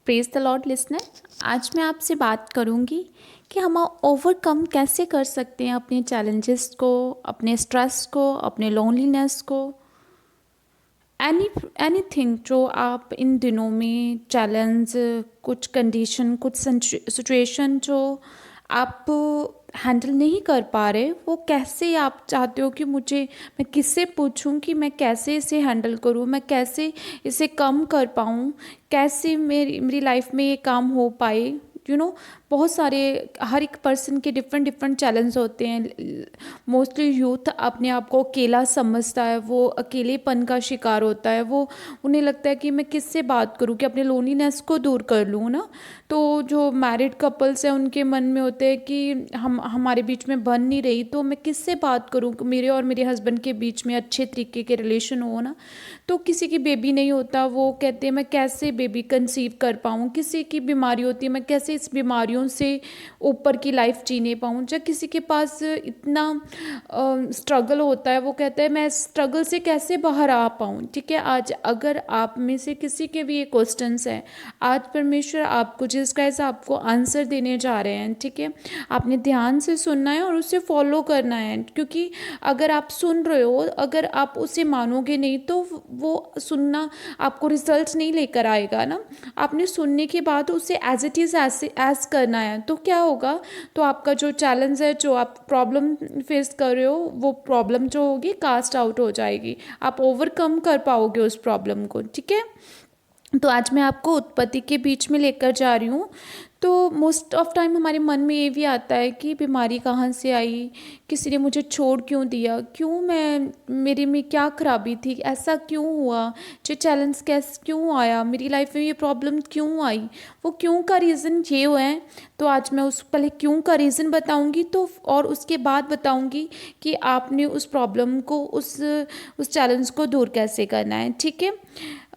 Praise the Lord listener. आज मैं आपसे बात करूंगी कि हम ओवरकम कैसे कर सकते हैं अपने चैलेंजेस को, अपने स्ट्रेस को, अपने लोनलीनेस को, एनीथिंग जो आप इन दिनों में चैलेंज, कुछ कंडीशन, कुछ सिचुएशन जो आप हैंडल नहीं कर पा रहे, वो कैसे आप चाहते हो कि मैं किससे पूछूं कि मैं कैसे इसे हैंडल करूं, मैं कैसे इसे कम कर पाऊं, कैसे मेरी लाइफ में ये काम हो पाए। बहुत सारे, हर एक पर्सन के डिफरेंट डिफरेंट चैलेंज होते हैं। मोस्टली यूथ अपने आप को अकेला समझता है, वो अकेलेपन का शिकार होता है। वो उन्हें लगता है कि मैं किससे बात करूं कि अपने लोनलीनेस को दूर कर लूं ना। तो जो मैरिड कपल्स हैं उनके मन में होते हैं कि हमारे बीच में बन नहीं रही, तो मैं किससे बात करूं कि मेरे और मेरे हस्बैंड के बीच में अच्छे तरीके के रिलेशन हो ना। तो किसी की बेबी नहीं होता, वो कहते हैं मैं कैसे बेबी कंसीव कर पाऊँ। किसी की बीमारी होती है, मैं कैसे इस बीमारियों से ऊपर की लाइफ जीने पाऊँ। जब किसी के पास इतना स्ट्रगल होता है, वो कहता है मैं स्ट्रगल से कैसे बाहर आ पाऊँ। ठीक है, आज अगर आप में से किसी के भी ये क्वेश्चंस हैं, आज परमेश्वर आपको जीसस क्राइस्ट आपको आंसर देने जा रहे हैं। ठीक है, आपने ध्यान से सुनना है और उसे फॉलो करना है, क्योंकि अगर आप सुन रहे हो, अगर आप उसे मानोगे नहीं, तो वो सुनना आपको रिजल्ट नहीं लेकर आएगा ना। आपने सुनने के बाद उसे एज इट इज़ एज करना है, तो क्या होगा, तो आपका जो चैलेंज है, जो आप प्रॉब्लम फेस कर रहे हो, वो प्रॉब्लम जो होगी कास्ट आउट हो जाएगी। आप ओवरकम कर पाओगे उस प्रॉब्लम को। ठीक है, तो आज मैं आपको उत्पत्ति के बीच में लेकर जा रही हूँ। तो मोस्ट ऑफ टाइम हमारे मन में ये भी आता है कि बीमारी कहाँ से आई, किसी ने मुझे छोड़ क्यों दिया, मेरे में क्या खराबी थी, ऐसा क्यों हुआ, ये चैलेंज कैसे क्यों आया, मेरी लाइफ में ये प्रॉब्लम क्यों आई, वो क्यों का रीज़न ये हुआ है। तो आज मैं उस पहले क्यों का रीज़न बताऊंगी, तो और उसके बाद बताऊंगी कि आपने उस प्रॉब्लम को, उस चैलेंज को दूर कैसे करना है। ठीक है,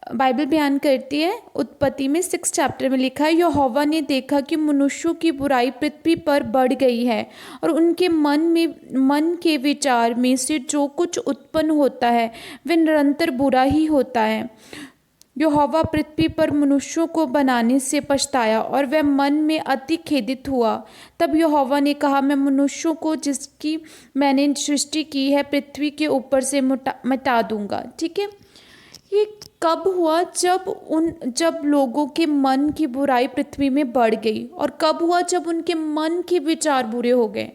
बाइबल बयान करती है, उत्पत्ति में 6 चैप्टर में लिखा है, यहोवा ने देखा कि मनुष्यों की बुराई पृथ्वी पर बढ़ गई है और उनके मन के विचार में से जो कुछ उत्पन्न होता है वह निरंतर बुरा ही होता है। यहोवा पृथ्वी पर मनुष्यों को बनाने से पछताया और वह मन में अति खेदित हुआ। तब यहोवा ने कहा, मैं मनुष्यों को जिसकी मैंने सृष्टि की है पृथ्वी के ऊपर से मिटा दूंगा। ठीक है, ये कब हुआ, जब लोगों के मन की बुराई पृथ्वी में बढ़ गई। और कब हुआ, जब उनके मन के विचार बुरे हो गए।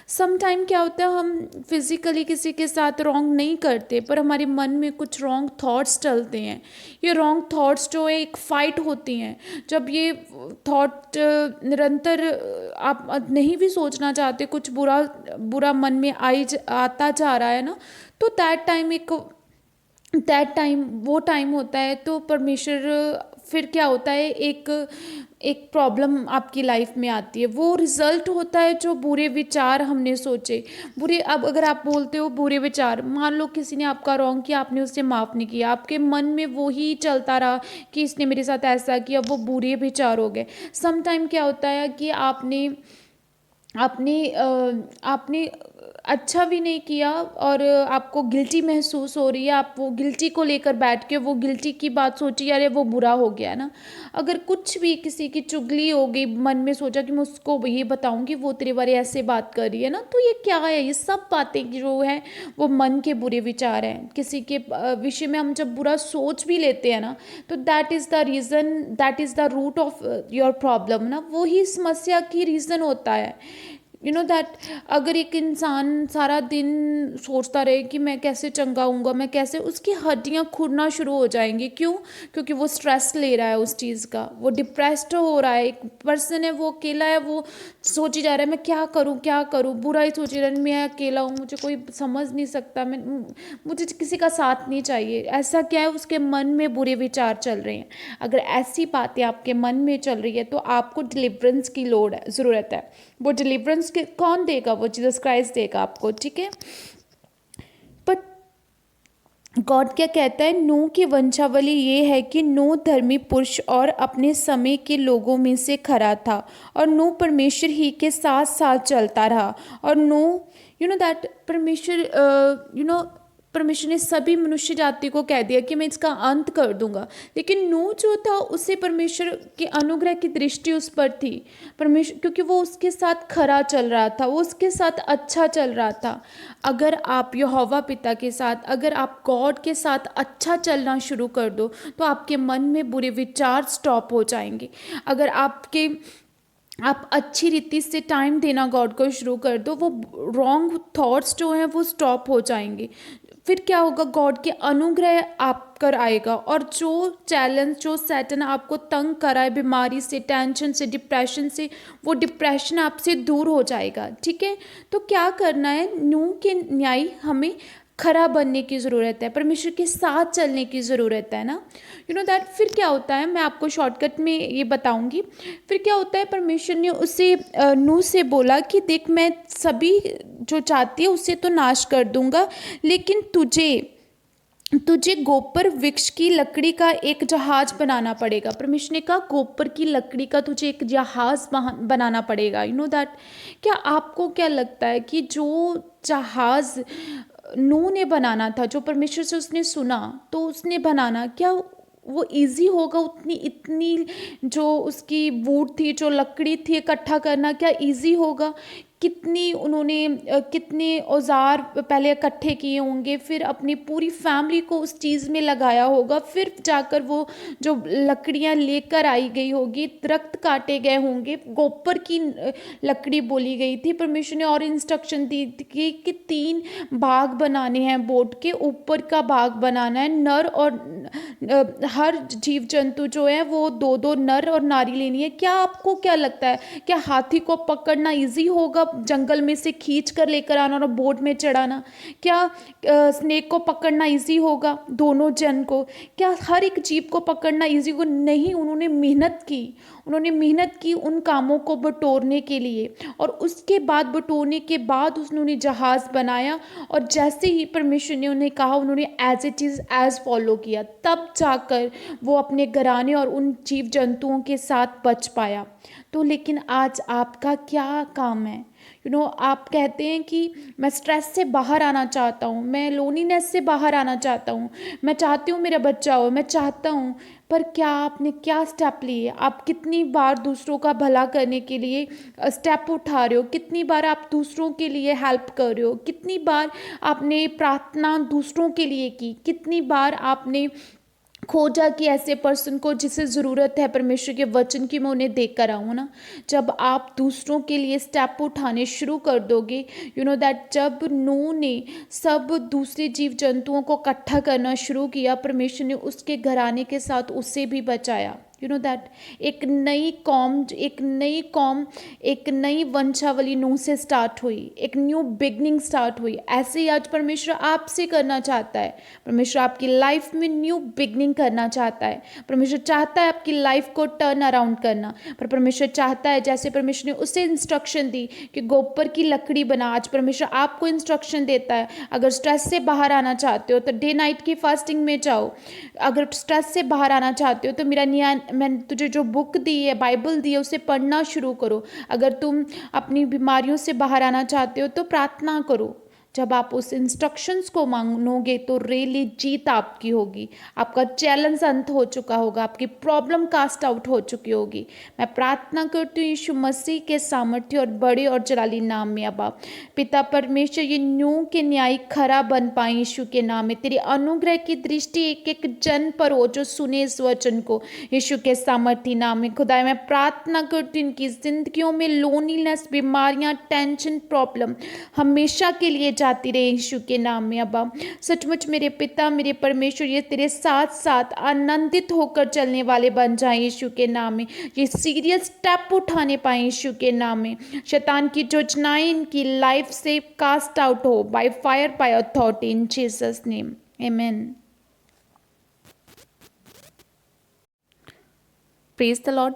सम टाइम क्या होता है, हम फिजिकली किसी के साथ रॉन्ग नहीं करते, पर हमारे मन में कुछ रॉन्ग थॉट्स चलते हैं। ये रॉन्ग थॉट्स जो है एक फाइट होती हैं। जब ये थॉट निरंतर आप नहीं भी सोचना चाहते, कुछ बुरा बुरा मन में आता जा रहा है ना, तो दैट टाइम वो टाइम होता है। तो परमेश्वर, फिर क्या होता है, एक एक प्रॉब्लम आपकी लाइफ में आती है। वो रिजल्ट होता है जो बुरे विचार हमने सोचे। अब अगर आप बोलते हो बुरे विचार, मान लो किसी ने आपका रॉन्ग किया, आपने उससे माफ़ नहीं किया, आपके मन में वो ही चलता रहा कि इसने मेरे साथ ऐसा किया, वो बुरे विचार हो गए। सम टाइम क्या होता है कि आपने आपने आपने अच्छा भी नहीं किया और आपको गिल्टी महसूस हो रही है, आप वो गिल्टी को लेकर बैठ के वो गिल्टी की बात सोची, अरे वो बुरा हो गया ना। अगर कुछ भी किसी की चुगली हो गई, मन में सोचा कि मैं उसको ये बताऊंगी, वो तेरे बारे ऐसे बात कर रही है ना, तो ये क्या है, ये सब बातें जो है वो मन के बुरे विचार हैं। किसी के विषय में हम जब बुरा सोच भी लेते हैं ना, तो that is the reason, that is the root of your problem ना, वो ही समस्या की रीज़न होता है। दैट अगर एक इंसान सारा दिन सोचता रहे कि मैं कैसे चंगा हूँगा, मैं कैसे, उसकी हड्डियाँ खुरना शुरू हो जाएंगी। क्यों? क्योंकि वो स्ट्रेस ले रहा है उस चीज़ का, वो डिप्रेस्ड हो रहा है। एक पर्सन है, वो अकेला है, वो सोची जा रहा है मैं क्या करूँ क्या करूँ, बुरा ही सोच रहा है, मैं अकेला हूँ, मुझे कोई समझ नहीं सकता, मुझे किसी का साथ नहीं चाहिए। ऐसा क्या है, उसके मन में बुरे विचार चल रहे हैं। अगर ऐसी बातें आपके मन में चल रही है, तो आपको डिलीवरेंस की ज़रूरत है। वो डिलीवरेंस कौन देगा? वो जीसस क्राइस्ट देगा आपको। ठीक है, बट गॉड क्या कहता है, नूह की वंशावली ये है कि नूह धर्मी पुरुष और अपने समय के लोगों में से खरा था, और नूह परमेश्वर ही के साथ साथ चलता रहा। और नूह दैट परमेश्वर परमेश्वर ने सभी मनुष्य जाति को कह दिया कि मैं इसका अंत कर दूंगा, लेकिन नूह जो था उसे परमेश्वर के अनुग्रह की दृष्टि उस पर थी। परमेश्वर, क्योंकि वो उसके साथ खरा चल रहा था, वो उसके साथ अच्छा चल रहा था। अगर आप यहोवा पिता के साथ, अगर आप गॉड के साथ अच्छा चलना शुरू कर दो, तो आपके मन में बुरे विचार स्टॉप हो जाएंगे। अगर आप अच्छी रीति से टाइम देना गॉड को शुरू कर दो, वो रॉन्ग थॉट्स जो हैं वो स्टॉप हो जाएंगे। फिर क्या होगा, गॉड के अनुग्रह आप कर आएगा, और जो चैलेंज, जो सैटन आपको तंग कराए बीमारी से, टेंशन से, डिप्रेशन से, वो डिप्रेशन आपसे दूर हो जाएगा। ठीक है, तो क्या करना है, नूह के न्याय हमें खरा बनने की ज़रूरत है, परमेश्वर के साथ चलने की ज़रूरत है ना। You know that. फिर क्या होता है, मैं आपको शॉर्टकट में ये बताऊंगी। फिर क्या होता है, परमेश्वर ने उसे नूह से बोला कि देख, मैं सभी जो चाहती है उसे तो नाश कर दूंगा, लेकिन तुझे गोपर वृक्ष की लकड़ी का एक जहाज बनाना पड़ेगा। परमेश्वर ने कहा गोपर की लकड़ी का तुझे एक जहाज बनाना पड़ेगा। You know that. क्या आपको क्या लगता है कि जो जहाज नूह ने बनाना था, जो परमेश्वर से उसने सुना तो उसने बनाना, क्या वो इजी होगा? उतनी इतनी जो उसकी वुड थी, जो लकड़ी थी इकट्ठा करना, क्या इजी होगा? कितनी उन्होंने कितने औजार पहले इकट्ठे किए होंगे, फिर अपनी पूरी फैमिली को उस चीज़ में लगाया होगा, फिर जाकर वो जो लकड़ियाँ लेकर आई गई होगी, दरख्त काटे गए होंगे, गोबर की लकड़ी बोली गई थी। परमेश्वर ने और इंस्ट्रक्शन दी थी कि 3 भाग बनाने हैं, बोट के ऊपर का भाग बनाना है, नर और हर जीव जंतु जो है वो 2-2 नर और नारी लेनी है। क्या आपको क्या लगता है, क्या हाथी को पकड़ना इजी होगा, जंगल में से खींच कर लेकर आना और बोट में चढ़ाना? क्या स्नेक को पकड़ना इजी होगा, दोनों जन को? क्या हर एक जीव को पकड़ना इजी होगा? नहीं, उन्होंने मेहनत की उन कामों को बटोरने के लिए, और उसके बाद बटोरने के बाद उन्होंने जहाज़ बनाया, और जैसे ही परमेश्वर ने उन्हें कहा उन्होंने as it is as follow किया, तब जाकर वो अपने घराने और उन जीव जंतुओं के साथ बच पाया। तो लेकिन आज आपका क्या काम है? आप कहते हैं कि मैं स्ट्रेस से बाहर आना चाहता हूँ, मैं लोनीनेस से बाहर आना चाहता हूँ, मैं चाहती हूँ मेरा बच्चा हो, मैं चाहता हूँ, पर क्या आपने क्या स्टेप लिए? आप कितनी बार दूसरों का भला करने के लिए स्टेप उठा रहे हो? कितनी बार आप दूसरों के लिए हेल्प कर रहे हो? कितनी बार आपने प्रार्थना दूसरों के लिए की? कितनी बार आपने खोजा कि ऐसे पर्सन को जिसे ज़रूरत है परमेश्वर के वचन की, मैं उन्हें देख कर आऊँ ना? जब आप दूसरों के लिए स्टेप उठाने शुरू कर दोगे, दैट, जब नूह ने सब दूसरे जीव जंतुओं को इकट्ठा करना शुरू किया, परमेश्वर ने उसके घराने के साथ उसे भी बचाया। दैट एक नई वंशावली नूह से स्टार्ट हुई, एक न्यू बिगनिंग स्टार्ट हुई। ऐसे ही आज परमेश्वर आपसे करना चाहता है। परमेश्वर आपकी लाइफ में न्यू बिगनिंग करना चाहता है। परमेश्वर चाहता है आपकी लाइफ को टर्न अराउंड करना, पर परमेश्वर चाहता है, जैसे परमेश्वर ने उसे इंस्ट्रक्शन दी कि गोबर की लकड़ी बना, आज परमेश्वर आपको इंस्ट्रक्शन देता है। अगर स्ट्रेस से बाहर आना चाहते हो तो डे नाइट की फास्टिंग में जाओ। अगर स्ट्रेस से बाहर आना चाहते हो तो मैंने तुझे जो बुक दी है, बाइबल दी है, उसे पढ़ना शुरू करो। अगर तुम अपनी बीमारियों से बाहर आना चाहते हो तो प्रार्थना करो। जब आप उस इंस्ट्रक्शंस को मांगोगे तो रियली जीत आपकी होगी। आपका चैलेंज अंत हो चुका होगा, आपकी प्रॉब्लम कास्ट आउट हो चुकी होगी। मैं प्रार्थना करती हूँ यीशु मसीह के सामर्थ्य और बड़े और जलाली नाम में। अब्बा पिता परमेश्वर, ये नूह के न्याय खरा बन पाए यीशु के नाम में। तेरी अनुग्रह की दृष्टि एक एक जन पर हो जो सुने इस वचन को, यीशु के सामर्थ्य नाम में। खुदा मैं प्रार्थना करती हूँ इनकी जिंदगियों में लोनलीनेस, बीमारियाँ, टेंशन, प्रॉब्लम हमेशा के लिए जाती रहे यीशु के नाम में। अब्बा सचमुच मेरे पिता, मेरे परमेश्वर, ये तेरे साथ साथ आनंदित होकर चलने वाले बन जाए यीशु के नाम में। ये सीरियस स्टेप उठाने पाए यीशु के नाम में। शैतान की योजनाएं इनकी लाइफ से कास्ट आउट हो by fire, by authority, in Jesus name, amen. Praise the Lord.